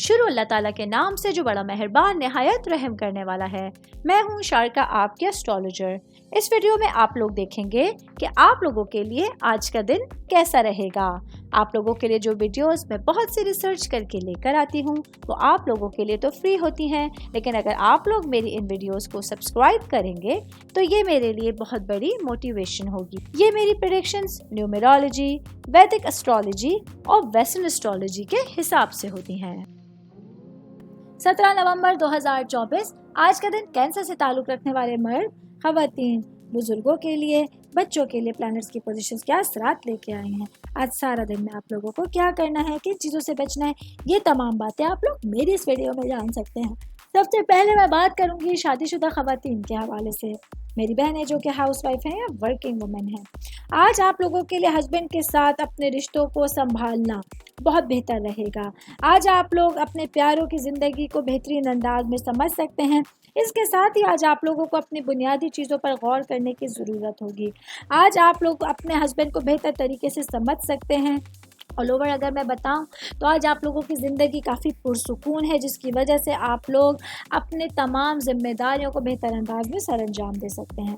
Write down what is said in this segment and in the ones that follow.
शुरू अल्लाह ताला के नाम से जो बड़ा मेहरबान निहायत रहम करने वाला है। मैं हूँ शारका, आपके एस्ट्रोलॉजर। इस वीडियो में आप लोग देखेंगे कि आप लोगों के लिए आज का दिन कैसा रहेगा। आप लोगों के लिए जो वीडियोस मैं बहुत सी रिसर्च करके लेकर आती हूँ वो आप लोगों के लिए तो फ्री होती हैं, लेकिन अगर आप लोग मेरी इन वीडियोस को सब्सक्राइब करेंगे तो ये मेरे लिए बहुत बड़ी मोटिवेशन होगी। ये मेरी प्रेडिक्शंस न्यूमेरोलॉजी, वैदिक एस्ट्रोलॉजी और वेस्टर्न एस्ट्रोलॉजी के हिसाब से होती हैं। 17 नवंबर 2024 आज का दिन कैंसर से ताल्लुक रखने वाले मर्द, खवातीन, बुजुर्गों के लिए, बच्चों के लिए प्लैनेट्स की पोजीशंस क्या असरात लेके आए हैं। आज सारा दिन में आप लोगों को क्या करना है, किन चीज़ों से बचना है, ये तमाम बातें आप लोग मेरी इस वीडियो में जान सकते हैं। सबसे पहले मैं बात करूंगी शादीशुदा खवातीन के हवाले से। मेरी बहनें जो कि हाउस वाइफ हैं या वर्किंग वुमेन हैं, आज आप लोगों के लिए हस्बैंड के साथ अपने रिश्तों को संभालना बहुत बेहतर रहेगा। आज आप लोग अपने प्यारों की ज़िंदगी को बेहतरीन अंदाज में समझ सकते हैं। इसके साथ ही आज आप लोगों को अपनी बुनियादी चीज़ों पर गौर करने की ज़रूरत होगी। आज आप लोग अपने हस्बैंड को बेहतर तरीके से समझ सकते हैं। ऑल ओवर अगर मैं बताऊं तो आज आप लोगों की ज़िंदगी काफ़ी पुरसुकून है, जिसकी वजह से आप लोग अपने तमाम जिम्मेदारियों को बेहतर अंदाज में सरअंजाम दे सकते हैं।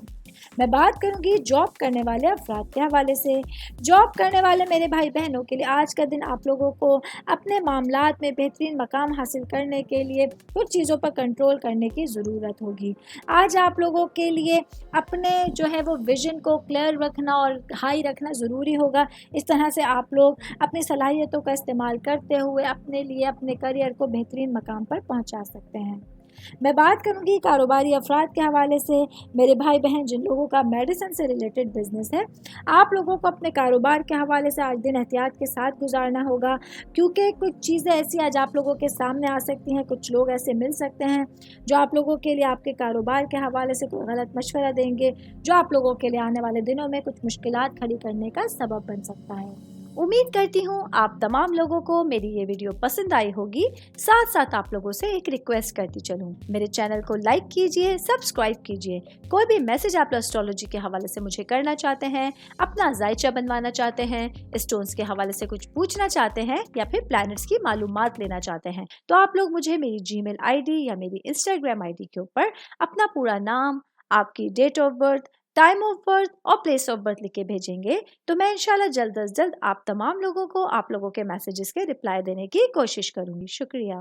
मैं बात करूंगी जॉब करने वाले अफराद के हवाले से। जॉब करने वाले मेरे भाई बहनों के लिए आज का दिन आप लोगों को अपने मामलात में बेहतरीन मकाम हासिल करने के लिए कुछ चीज़ों पर कंट्रोल करने की ज़रूरत होगी। आज आप लोगों के लिए अपने जो है वो विजन को क्लियर रखना और हाई रखना ज़रूरी होगा। इस तरह से आप लोग अपनी सलाहियतों का इस्तेमाल करते हुए अपने लिए अपने करियर को बेहतरीन मकाम पर पहुंचा सकते हैं। मैं बात करूंगी कारोबारी अफराद के हवाले से। मेरे भाई बहन जिन लोगों का मेडिसिन से रिलेटेड बिजनेस है, आप लोगों को अपने कारोबार के हवाले से आज दिन एहतियात के साथ गुजारना होगा, क्योंकि कुछ चीज़ें ऐसी आज आप लोगों के सामने आ सकती हैं। कुछ लोग ऐसे मिल सकते हैं जो आप लोगों के लिए आपके कारोबार के हवाले से कोई गलत मशवरा देंगे, जो आप लोगों के लिए आने वाले दिनों में कुछ मुश्किलात खड़ी करने का सबब बन सकता है। उम्मीद करती हूँ आप तमाम लोगों को मेरी ये वीडियो पसंद आई होगी। साथ साथ आप लोगों से एक रिक्वेस्ट करती चलूँ, मेरे चैनल को लाइक कीजिए, सब्सक्राइब कीजिए। कोई भी मैसेज आप एस्ट्रोलॉजी के हवाले से मुझे करना चाहते हैं, अपना जायचा बनवाना चाहते हैं, स्टोन्स के हवाले से कुछ पूछना चाहते हैं या फिर प्लैनेट्स की मालूमात लेना चाहते हैं, तो आप लोग मुझे मेरी जीमेल आईडी या मेरी इंस्टाग्राम आईडी के ऊपर अपना पूरा नाम, आपकी date of birth, time of birth और प्लेस ऑफ बर्थ लिख के भेजेंगे तो मैं इंशाल्लाह जल्द अज जल्द आप तमाम लोगों को आप लोगों के मैसेजेस के रिप्लाई देने की कोशिश करूंगी। शुक्रिया।